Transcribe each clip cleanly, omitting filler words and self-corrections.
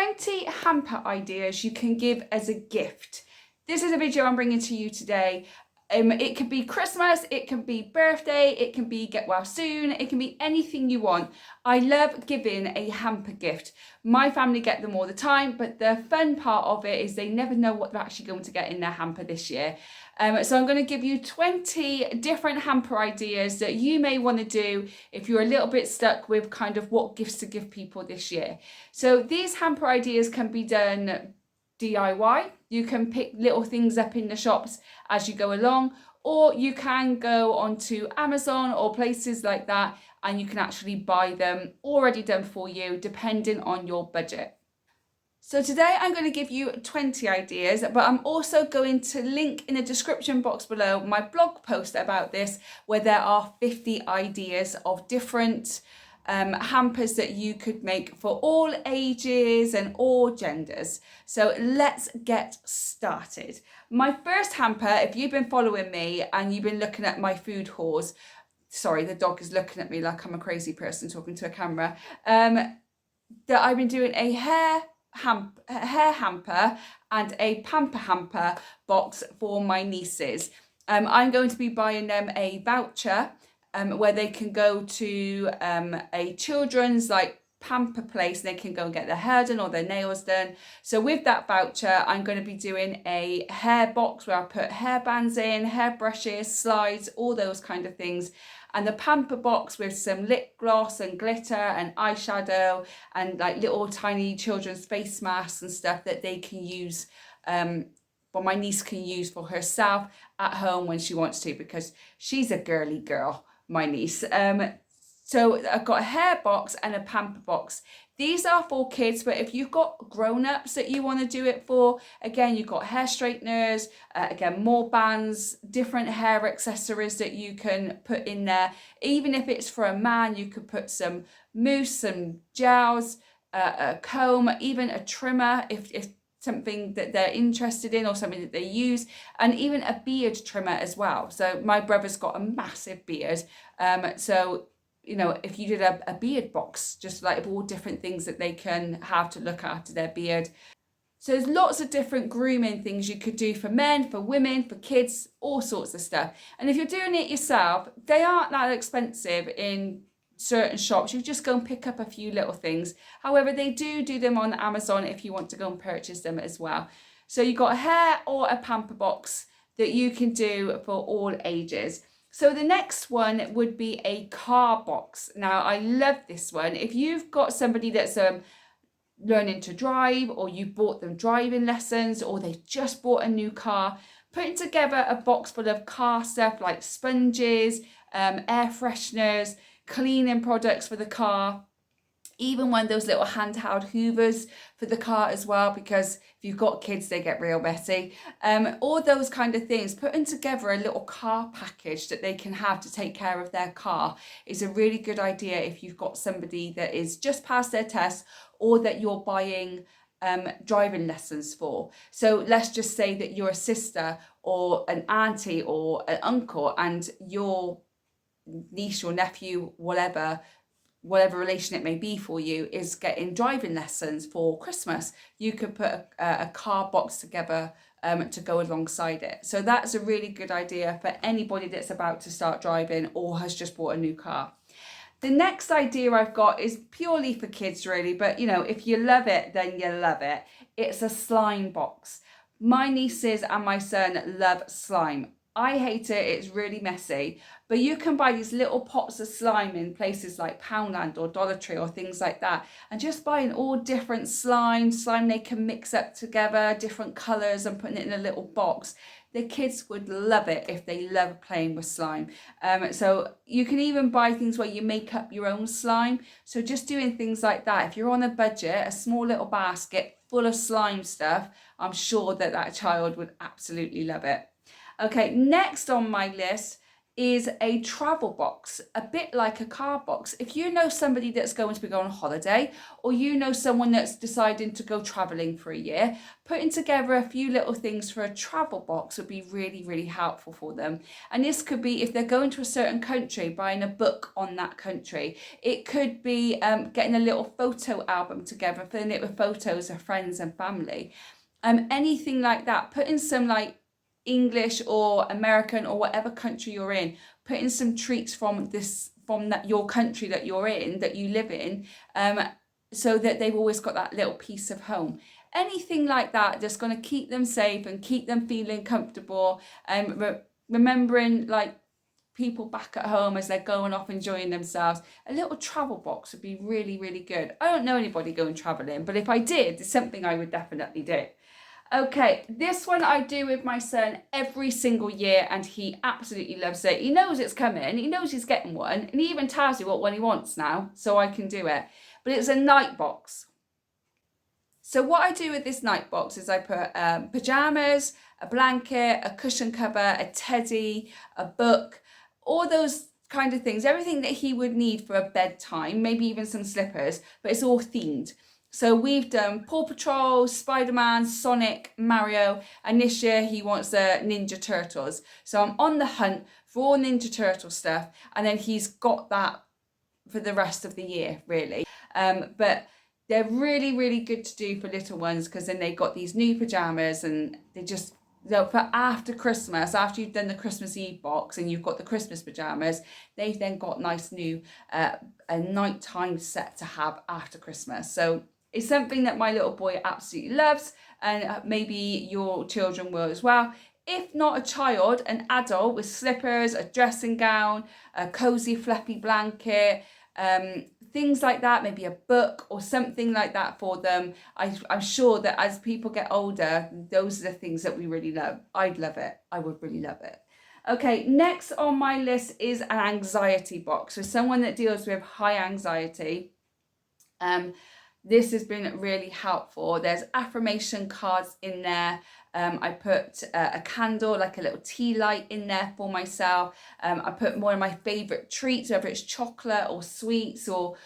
20 hamper ideas you can give as a gift. This is a video I'm bringing to you today. It could be Christmas, it can be birthday, it can be get well soon, it can be anything you want. I love giving a hamper gift. My family get them all the time, but the fun part of it is they never know what they're actually going to get in their hamper this year. So I'm going to give you 20 different hamper ideas that you may want to do if you're a little bit stuck with kind of what gifts to give people this year. So these hamper ideas can be done DIY. You can pick little things up in the shops as you go along, or you can go onto Amazon or places like that and you can actually buy them already done for you depending on your budget. So today I'm going to give you 20 ideas, but I'm also going to link in the description box below my blog post about this, where there are 50 ideas of different hampers that you could make for all ages and all genders. So let's get started. My first hamper, if you've been following me and you've been looking at my food hauls, sorry, the dog is looking at me like I'm a crazy person talking to a camera, that I've been doing a hair hamper and a pamper hamper box for my nieces. I'm going to be buying them a voucher where they can go to a children's like pamper place and they can go and get their hair done or their nails done. So with that voucher, I'm going to be doing a hair box where I put hair bands in, hair brushes, slides, all those kind of things. And the pamper box with some lip gloss and glitter and eyeshadow and like little tiny children's face masks and stuff that they can use, well, my niece can use for herself at home when she wants to, because she's a girly girl, my niece. So I've got a hair box and a pamper box. These are for kids, but if you've got grown-ups that you want to do it for, again, you've got hair straighteners, again, more bands, different hair accessories that you can put in there. Even if it's for a man, you could put some mousse, some gels, a comb, even a trimmer if something that they're interested in or something that they use, and even a beard trimmer as well. So my brother's got a massive beard, so you know, if you did a beard box, just like all different things that they can have to look after their beard. So there's lots of different grooming things you could do for men, for women, for kids, all sorts of stuff. And if you're doing it yourself, they aren't that expensive in certain shops. You just go and pick up a few little things. However, they do them on Amazon if you want to go and purchase them as well. So you've got a hair or a pamper box that you can do for all ages. So the next one would be a car box. Now, I love this one. If you've got somebody that's learning to drive, or you bought them driving lessons, or they've just bought a new car, putting together a box full of car stuff like sponges, air fresheners, cleaning products for the car, even one of those little handheld hoovers for the car as well, because if you've got kids, they get real messy. All those kind of things, putting together a little car package that they can have to take care of their car is a really good idea if you've got somebody that is just past their test or that you're buying driving lessons for. So let's just say that you're a sister or an auntie or an uncle, and your niece or nephew, whatever relation it may be for you, is getting driving lessons for Christmas. You could put a car box together to go alongside it. So that's a really good idea for anybody that's about to start driving or has just bought a new car. The next idea I've got is purely for kids really, but you know, if you love it, then you love it. It's a slime box. My nieces and my son love slime. I hate it, it's really messy, but you can buy these little pots of slime in places like Poundland or Dollar Tree or things like that, and just buying all different slime they can mix up together, different colours, and putting it in a little box. The kids would love it if they love playing with slime. So you can even buy things where you make up your own slime. So just doing things like that, if you're on a budget, a small little basket full of slime stuff, I'm sure that child would absolutely love it. Okay, next on my list is a travel box, a bit like a card box. If you know somebody that's going to be going on holiday, or you know someone that's deciding to go traveling for a year, putting together a few little things for a travel box would be really, really helpful for them. And this could be if they're going to a certain country, buying a book on that country. It could be getting a little photo album together, filling it with photos of friends and family. Anything like that, putting some like English or American or whatever country you're in, put in some treats from that your country that you're in, that you live in, so that they've always got that little piece of home. Anything like that that's going to keep them safe and keep them feeling comfortable, and remembering like people back at home as they're going off enjoying themselves. A little travel box would be really, really good. I don't know anybody going traveling, but if I did, it's something I would definitely do. Okay, this one I do with my son every single year, and he absolutely loves it. He knows it's coming, he knows he's getting one, and he even tells me what one he wants now, so I can do it. But it's a night box. So what I do with this night box is I put pajamas, a blanket, a cushion cover, a teddy, a book, all those kind of things, everything that he would need for a bedtime, maybe even some slippers, but it's all themed. So we've done Paw Patrol, Spider-Man, Sonic, Mario, and this year he wants the Ninja Turtles. So I'm on the hunt for all Ninja Turtle stuff, and then he's got that for the rest of the year, really. But they're really, really good to do for little ones, because then they've got these new pajamas, and they just, for after Christmas, after you've done the Christmas Eve box and you've got the Christmas pajamas, they've then got nice new a nighttime set to have after Christmas. So it's something that my little boy absolutely loves, and maybe your children will as well. If not a child, an adult with slippers, a dressing gown, a cozy fluffy blanket, things like that, maybe a book or something like that for them. I'm sure that as people get older, those are the things that we really love. I'd love it. I would really love it. Okay, next on my list is an anxiety box. So someone that deals with high anxiety. This has been really helpful. There's affirmation cards in there. I put a candle, like a little tea light in there for myself. I put one of my favourite treats, whether it's chocolate or sweets or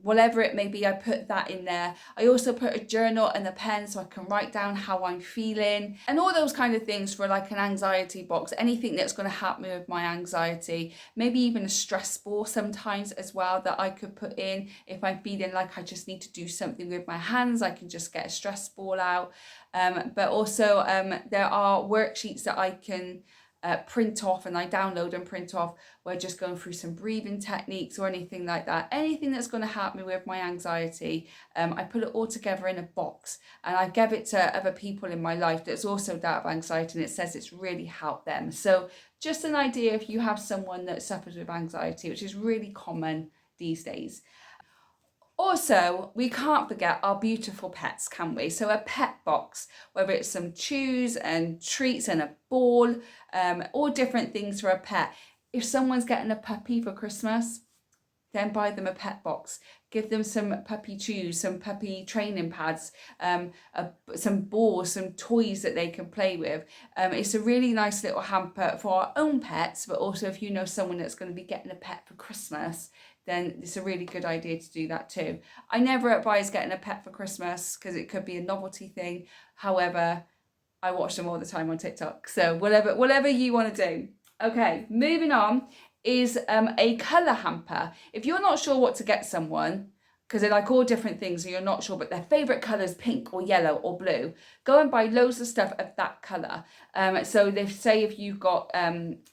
whatever it may be, I put that in there. I also put a journal and a pen so I can write down how I'm feeling, and all those kind of things for like an anxiety box, anything that's going to help me with my anxiety. Maybe even a stress ball sometimes as well that I could put in. If I'm feeling like I just need to do something with my hands, I can just get a stress ball out. But also there are worksheets that I can print off, and I download and print off. We're just going through some breathing techniques or anything like that. Anything that's going to help me with my anxiety, I put it all together in a box, and I give it to other people in my life that's also died of anxiety, and it says it's really helped them. So just an idea if you have someone that suffers with anxiety, which is really common these days. Also, we can't forget our beautiful pets, can we? So a pet box, whether it's some chews and treats and a ball, all different things for a pet. If someone's getting a puppy for Christmas, then buy them a pet box. Give them some puppy chews, some puppy training pads, some balls, some toys that they can play with. It's a really nice little hamper for our own pets, but also if you know someone that's going to be getting a pet for Christmas, then it's a really good idea to do that too. I never advise getting a pet for Christmas because it could be a novelty thing. However, I watch them all the time on TikTok. So whatever you want to do. Okay, moving on is a colour hamper. If you're not sure what to get someone, because they're like all different things and you're not sure, but their favourite colour is pink or yellow or blue, go and buy loads of stuff of that colour. So they say if you've got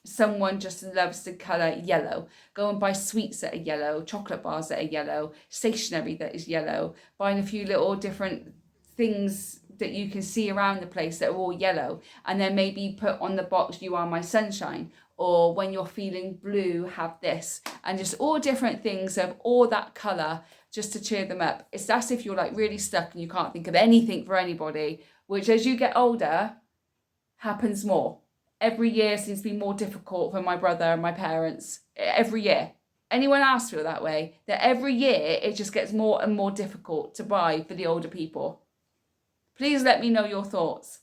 someone just loves the colour yellow, go and buy sweets that are yellow, chocolate bars that are yellow, stationery that is yellow, buying a few little different things that you can see around the place that are all yellow, and then maybe put on the box, "You are my sunshine," or "When you're feeling blue, have this," and just all different things of all that colour just to cheer them up. That's if you're like really stuck and you can't think of anything for anybody, which as you get older happens more. Every year seems to be more difficult for my brother and my parents. Every year. Anyone else feel that way? That every year it just gets more and more difficult to buy for the older people? Please let me know your thoughts.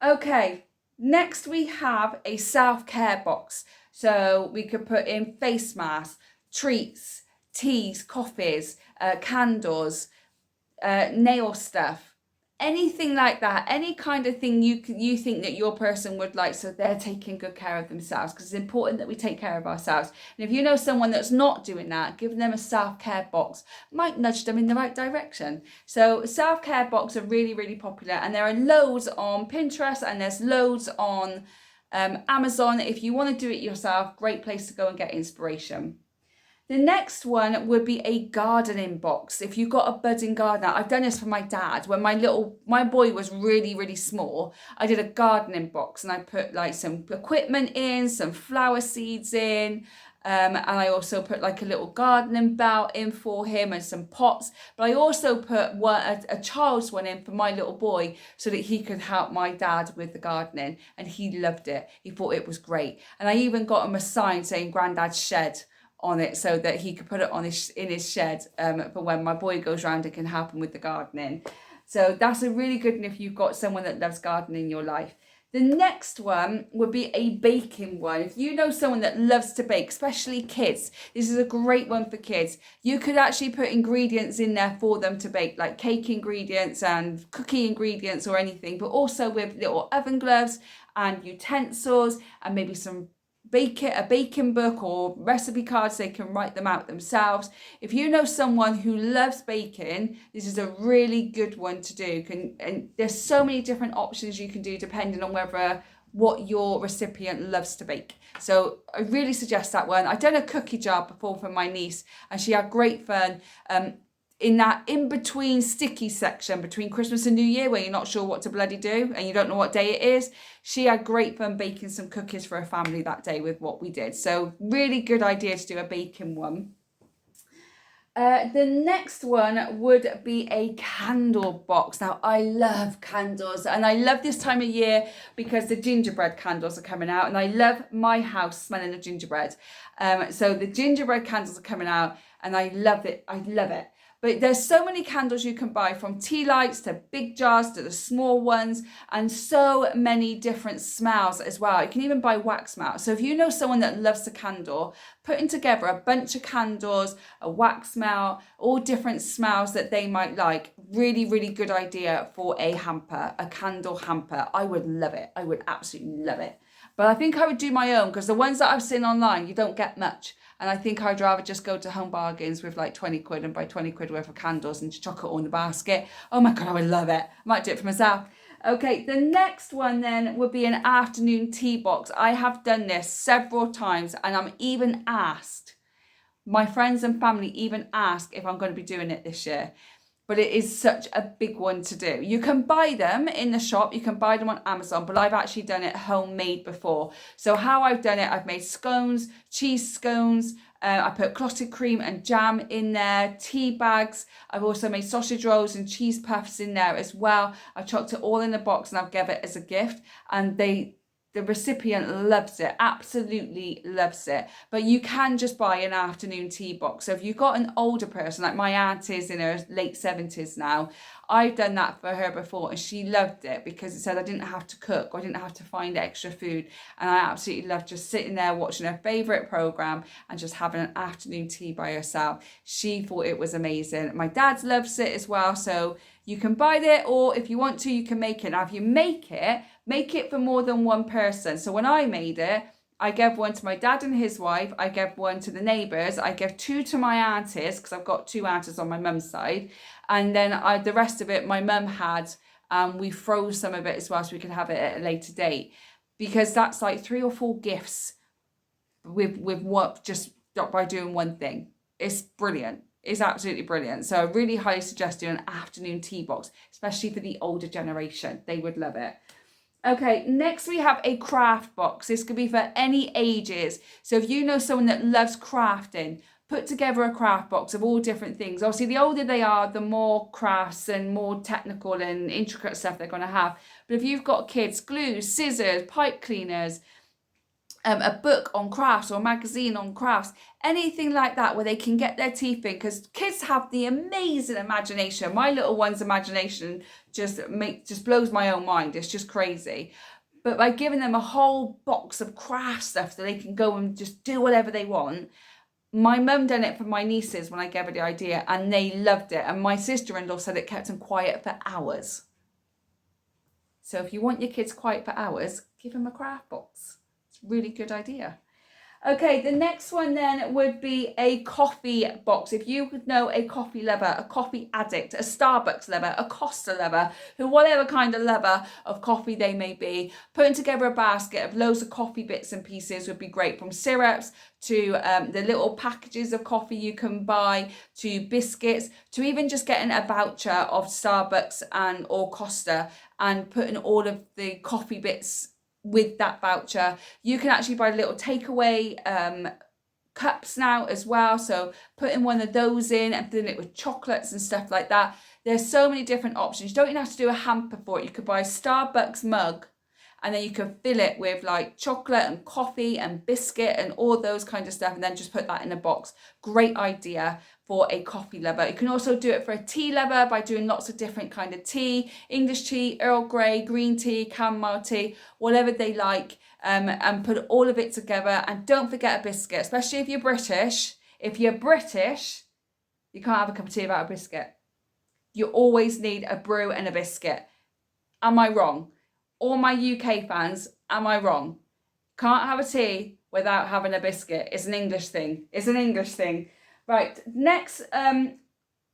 Okay, Next, we have a self-care box. So we could put in face masks, treats, teas, coffees, candles, nail stuff, anything like that, any kind of thing you think that your person would like, so they're taking good care of themselves, because it's important that we take care of ourselves. And if you know someone that's not doing that, giving them a self-care box might nudge them in the right direction. So self-care boxes are really, really popular, and there are loads on Pinterest and there's loads on Amazon. If you want to do it yourself, great place to go and get inspiration. The next one would be a gardening box. If you've got a budding gardener, I've done this for my dad. When my boy was really, really small, I did a gardening box and I put like some equipment in, some flower seeds in, and I also put like a little gardening belt in for him and some pots. But I also put a child's one in for my little boy so that he could help my dad with the gardening, and he loved it. He thought it was great. And I even got him a sign saying Grandad's Shed on it so that he could put it on in his shed for when my boy goes round and can help him with the gardening. So that's a really good one if you've got someone that loves gardening in your life. The next one would be a baking one. If you know someone that loves to bake, especially kids, this is a great one for kids. You could actually put ingredients in there for them to bake, like cake ingredients and cookie ingredients or anything, but also with little oven gloves and utensils and maybe some a baking book or recipe cards. They can write them out themselves. If you know someone who loves baking, this is a really good one to do. And there's so many different options you can do depending on what your recipient loves to bake. So I really suggest that one. I've done a cookie jar before for my niece and she had great fun. In that in-between sticky section between Christmas and New Year where you're not sure what to bloody do and you don't know what day it is, she had great fun baking some cookies for her family that day with what we did. So really good idea to do a baking one. The next one would be a candle box. Now, I love candles and I love this time of year because the gingerbread candles are coming out and I love my house smelling of gingerbread. So the gingerbread candles are coming out and I love it. I love it. But there's so many candles you can buy, from tea lights to big jars to the small ones, and so many different smells as well. You can even buy wax melt. So if you know someone that loves a candle, putting together a bunch of candles, a wax melt, all different smells that they might like, really, really good idea for a hamper, a candle hamper. I would love it. I would absolutely love it. But I think I would do my own because the ones that I've seen online, you don't get much. And I think I'd rather just go to Home Bargains with like 20 quid and buy 20 quid worth of candles and chuck it all in the basket. Oh my God, I would love it. I might do it for myself. Okay, the next one then would be an afternoon tea box. I have done this several times and I'm even asked, my friends and family even ask if I'm going to be doing it this year. But it is such a big one to do. You can buy them in the shop, you can buy them on Amazon, but I've actually done it homemade before. So how I've done it, I've made scones, cheese scones, I put clotted cream and jam in there, tea bags. I've also made sausage rolls and cheese puffs in there as well. I chucked it all in a box and I've given it as a gift, and the recipient loves it, absolutely loves it. But you can just buy an afternoon tea box. So if you've got an older person, like my aunt is in her late 70s now, I've done that for her before and she loved it because it said I didn't have to cook, or I didn't have to find extra food. And I absolutely loved just sitting there watching her favourite programme and just having an afternoon tea by herself. She thought it was amazing. My dad loves it as well. So you can buy it, or if you want to, you can make it. Now, if you make it for more than one person. So when I made it, I gave one to my dad and his wife. I gave one to the neighbours. I gave two to my aunties because I've got two aunties on my mum's side. And then the rest of it, my mum had, we froze some of it as well so we could have it at a later date. Because that's like 3 or 4 gifts with what, just by doing one thing. It's brilliant. It's absolutely brilliant. So I really highly suggest doing an afternoon tea box, especially for the older generation. They would love it. Okay, next we have a craft box. This could be for any ages. So if you know someone that loves crafting, put together a craft box of all different things. Obviously, the older they are, the more crafts and more technical and intricate stuff they're going to have. But if you've got kids, glue, scissors, pipe cleaners, a book on crafts or a magazine on crafts, anything like that where they can get their teeth in, because kids have the amazing imagination. My little one's imagination just blows my own mind. It's just crazy. But by giving them a whole box of craft stuff so they can go and just do whatever they want. My mum done it for my nieces when I gave her the idea, and they loved it. And my sister-in-law said it kept them quiet for hours. So if you want your kids quiet for hours, give them a craft box. It's a really good idea. Okay, the next one then would be a coffee box. If you would know a coffee lover, a coffee addict, a Starbucks lover, a Costa lover, who whatever kind of lover of coffee they may be, putting together a basket of loads of coffee bits and pieces would be great, from syrups to the little packages of coffee you can buy, to biscuits, to even just getting a voucher of Starbucks and or Costa and putting all of the coffee bits with that voucher. You can actually buy little takeaway cups now as well, so putting one of those in and filling it with chocolates and stuff like that. There's so many different options. You don't even have to do a hamper for it. You could buy a Starbucks mug and then you can fill it with like chocolate and coffee and biscuit and all those kind of stuff, and then just put that in a box. Great idea for a coffee lover. You can also do it for a tea lover by doing lots of different kind of tea, English tea, Earl Grey, green tea, chamomile tea, whatever they like, and put all of it together. And don't forget a biscuit, especially if you're British. If you're British, you can't have a cup of tea without a biscuit. You always need a brew and a biscuit. Am I wrong? All my UK fans, am I wrong? Can't have a tea without having a biscuit. It's an English thing. It's an English thing. Right, next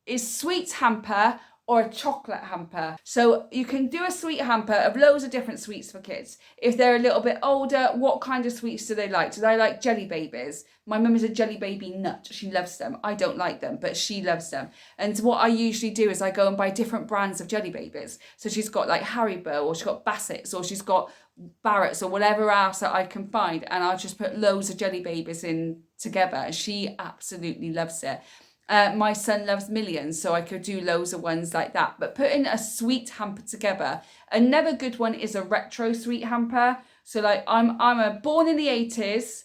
is sweets hamper or a chocolate hamper. So you can do a sweet hamper of loads of different sweets for kids. If they're a little bit older, what kind of sweets do they like? Do they like jelly babies? My mum is a jelly baby nut. She loves them. I don't like them, but she loves them. And what I usually do is I go and buy different brands of jelly babies. So she's got like Haribo, or she's got Bassett's, or she's got Barrett's, or whatever else that I can find. And I'll just put loads of jelly babies in together. She absolutely loves it. My son loves Millions, so I could do loads of ones like that. But putting a sweet hamper together, another good one is a retro sweet hamper. So like I'm a born in the 80s,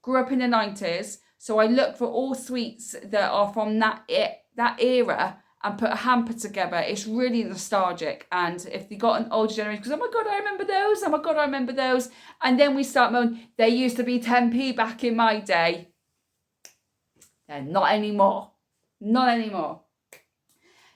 grew up in the 90s, so I look for all sweets that are from that era and put a hamper together. It's really nostalgic. And if you got an older generation, because oh my god, I remember those, oh my god, I remember those, and then we start moaning, they used to be 10p back in my day. They're not anymore. Not anymore.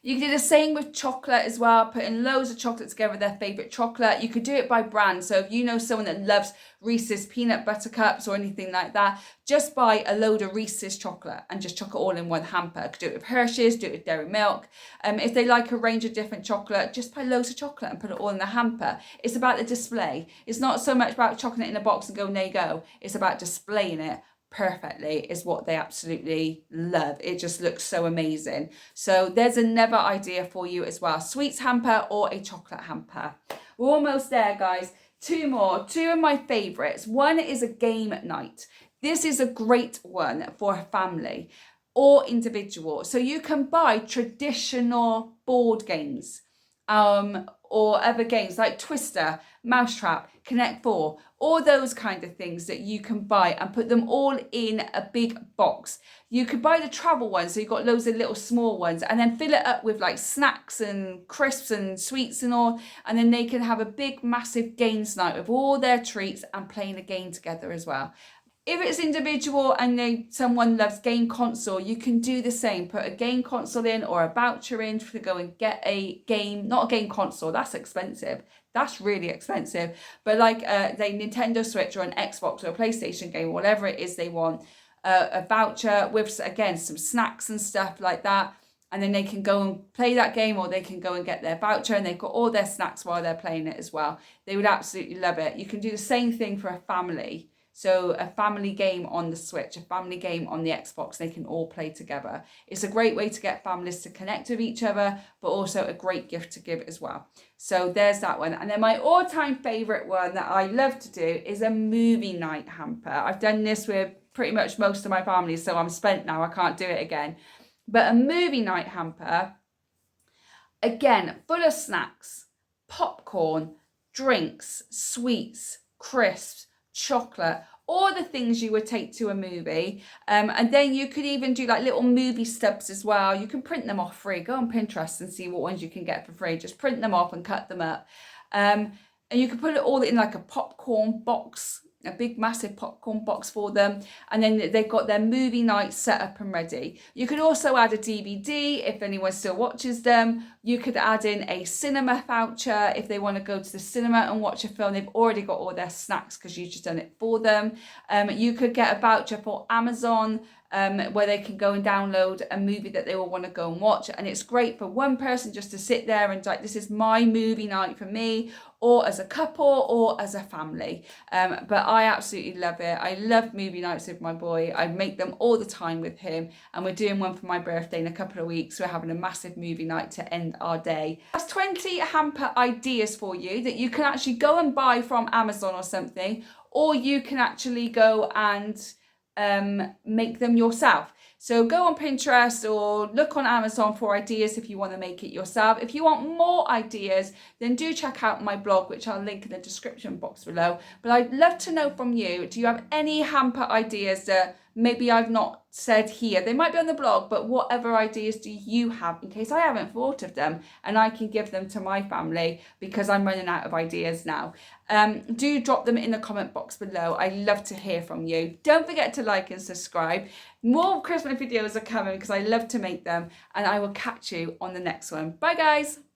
You can do the same with chocolate as well, putting loads of chocolate together, their favourite chocolate. You could do it by brand. So if you know someone that loves Reese's peanut butter cups or anything like that, just buy a load of Reese's chocolate and just chuck it all in one hamper. You could do it with Hershey's, do it with Dairy Milk. If they like a range of different chocolate, just buy loads of chocolate and put it all in the hamper. It's about the display. It's not so much about chucking it in a box and going, there you go. It's about displaying it perfectly, is what they absolutely love. It just looks so amazing. So there's another idea for you as well. Sweets hamper or a chocolate hamper. We're almost there, guys. Two more. Two of my favorites. One is a game night. This is a great one for a family or individual. So you can buy traditional board games or other games like Twister, Mousetrap, Connect 4, all those kind of things that you can buy and put them all in a big box. You could buy the travel ones, so you've got loads of little small ones, and then fill it up with like snacks and crisps and sweets and all, and then they can have a big massive games night with all their treats and playing a game together as well. If it's individual and someone loves game console, you can do the same. Put a game console in or a voucher in to go and get a game, not a game console, that's expensive. That's really expensive. But like the Nintendo Switch or an Xbox or a PlayStation game, whatever it is they want, a voucher with, again, some snacks and stuff like that. And then they can go and play that game, or they can go and get their voucher and they've got all their snacks while they're playing it as well. They would absolutely love it. You can do the same thing for a family. So a family game on the Switch, a family game on the Xbox, they can all play together. It's a great way to get families to connect with each other, but also a great gift to give as well. So there's that one. And then my all-time favourite one that I love to do is a movie night hamper. I've done this with pretty much most of my family, so I'm spent now, I can't do it again. But a movie night hamper, again, full of snacks, popcorn, drinks, sweets, crisps, chocolate, all the things you would take to a movie. And then you could even do like little movie stubs as well. You can print them off free. Go on Pinterest and see what ones you can get for free. Just print them off and cut them up. And you can put it all in like a popcorn box, a big massive popcorn box for them, and then they've got their movie night set up and ready. You could also add a DVD if anyone still watches them. You could add in a cinema voucher if they want to go to the cinema and watch a film. They've already got all their snacks because you've just done it for them. You could get a voucher for Amazon, where they can go and download a movie that they will want to go and watch, and it's great for one person just to sit there and like, this is my movie night for me, or as a couple or as a family. But I absolutely love it. I love movie nights with my boy. I make them all the time with him, and we're doing one for my birthday in a couple of weeks. We're having a massive movie night to end our day. That's 20 hamper ideas for you that you can actually go and buy from Amazon or something, or you can actually go and make them yourself. So go on Pinterest or look on Amazon for ideas if you want to make it yourself. If you want more ideas, then do check out my blog, which I'll link in the description box below. But I'd love to know from you, do you have any hamper ideas that maybe I've not said here? They might be on the blog, but whatever ideas do you have in case I haven't thought of them, and I can give them to my family because I'm running out of ideas now. Do drop them in the comment box below. I love to hear from you. Don't forget to like and subscribe. More Christmas videos are coming because I love to make them, and I will catch you on the next one. Bye guys.